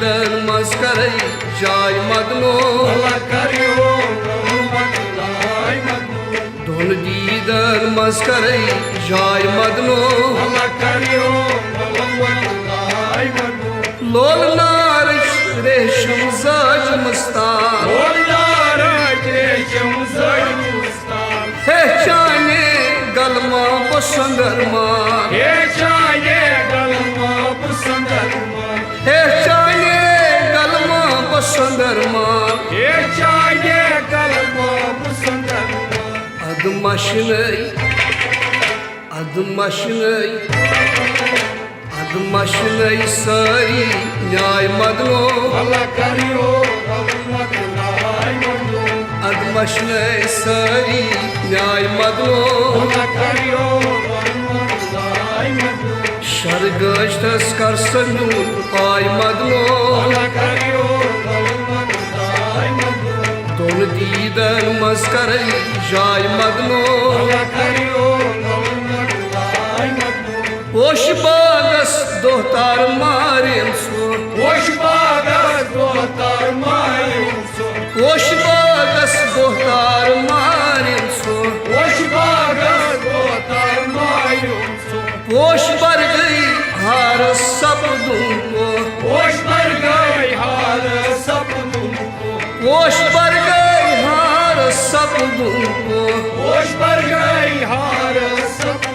diden maskarayı jay madno Allah kariyo ay madno Don diden maskarayı jay madno Allah kariyo ay madno Lol narish resham zaj mustan Onlara geçim zaymustan Hechane galma bosandarma Geçaye kalma bu sandarma Hechane galma bosandarma Geçaye kalma bu sandarma Adım maşinay sari nyay madno Allah kariyo ay madno Adım maşinay sari nyay madno Allah kariyo ay madno Şargaj taskar sanur ay madno Allah kariyo ay madno Don diden maskarayı jay madno Allah kariyo ay madno Hoş bagas dohtar marim su Hoş bagas dohtar mayumso Hoş bagas dohtar marim su Hoş bagas dohtar mayumso Hoş bargay har sapdum ko Hoş bargay halı sapdum Hoş bargay har sapdum ko Hoş bargay halı sapdum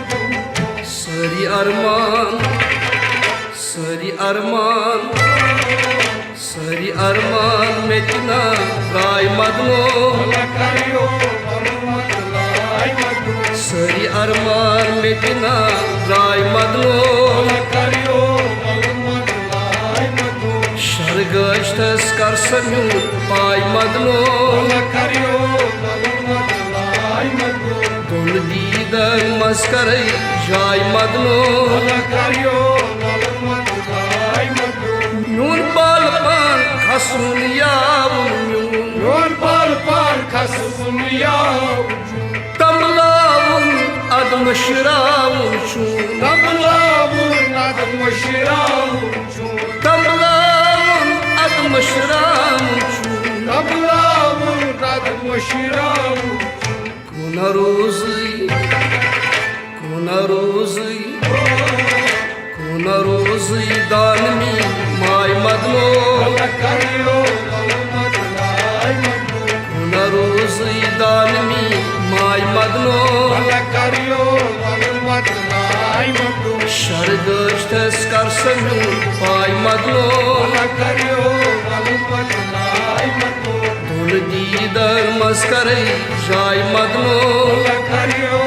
Sari arman metina ray madno Allah kariyo ay madno Sari arman metina ray madno Allah kariyo ay madno Şargaj taskar sanur ay madno Allah kariyo ay madno Don diden maskarayı jay madno Allah kariyo ay madno Nun balpan kasun yavun Yol bal bal kasım yavcu Tamlavun adım şiravun çun Damlavun adım şiravcu Tamlavun adım şiravun çun Damlavun adım şiravcu Kuna rozi danmi may madno Allah kariyo ay madno Kuna rozi danmi may madno Allah kariyo ay madno Şargaj taskar sanur ay madno Allah kariyo ay madno Don diden maskarayı jay madno Allah kariyo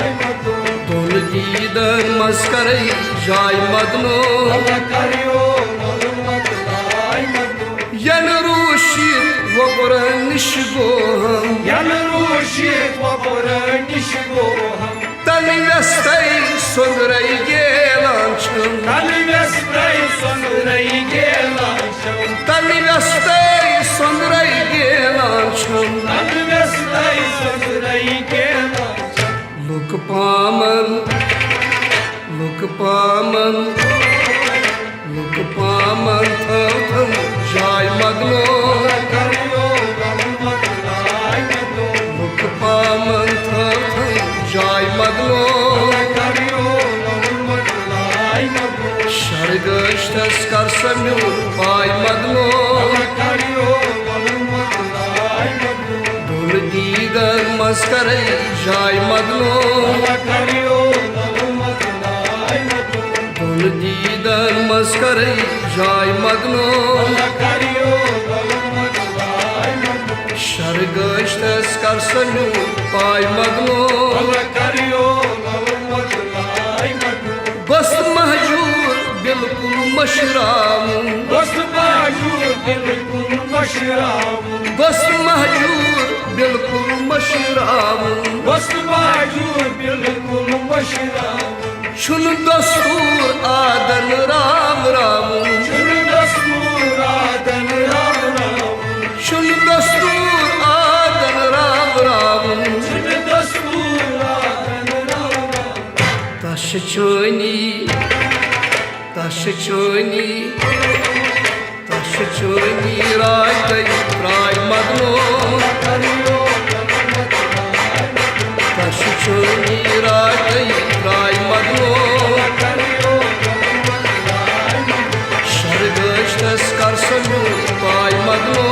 ay madno Don diden maskarayı jay madno Allah kariyo ay madno Yan rushit vapran nishgoham Yanrushit vaporan ishgoham Tani vestay sondray gelancham Tali vespray sondray gelancham Tani vestay sondray gelancham Tali vespray sondray gelancham Lukpaman tham jay madno Allah kariyo ay madno Lukpaman tham jay madno Allah kariyo ay madno Şargaj taskar sanur ay madno Allah kariyo ay madno Don diden maskarayı jay madno Allah kariyo ay madno Don diden maskarayı jay madno Allah kariyo ay madno Şargaj taskar sanur ay madno Allah kariyo ay madno Bast mahjur bilkul maşramun Dost mahjur bilkul maşramun Bast mahjur bilkul maşramun Dost mahjur bilkul maşramun Şunu dastur adan ram ramun Şunu dastur adan ram ram Şunu dastur adan ram ramun Şunu dastur adan ram ram Taş चोनी राय गई राय मदनो तश चोनी राय गई राय मदनो शरगश्तस कर सनु पाय मदनो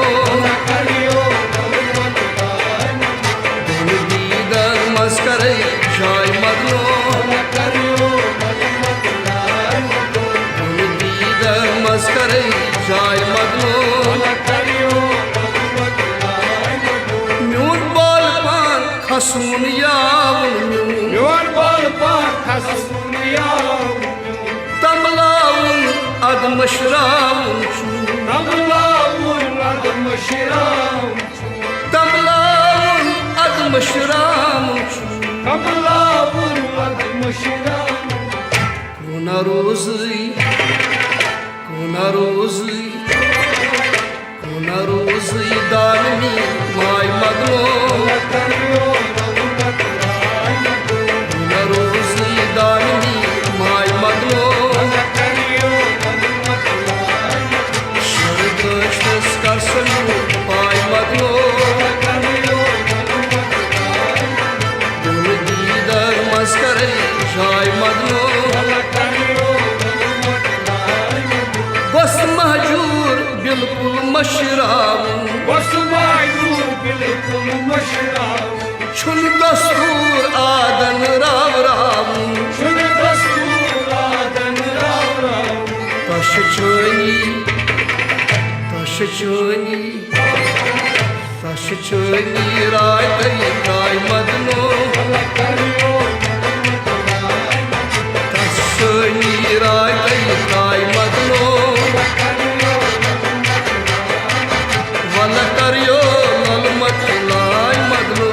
दुन दीदर मस्करे जाय मदनो करे जाय मदनो म्यून बाल पान खसून यावन Yon bal pak hasun yav तमलावन अदमशरावन Namlavun adım şiram तमलावन अदमशरावन Namlavun adım şiram कोना रोज़ी दानमी माय मदनो कोना रोज़ी दानमी माय मदनो शरगश्तस कर सनु पाय मदनो दुन दीदर मस्करे जाय मदनो बस महजूर बिल्कुल मशराऊं Osmayur bilkul maşrav छुन दस्तूर आदन Rao राऊं Şunu dasturadan rav rav तश चोनी राय गई राय मदनो तश चोनी राय गई राय मदनो वल करियो नलमत लाय मदनो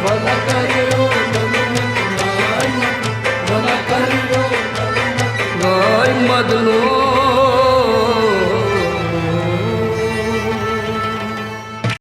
वल करियो नलमत लाय मदनो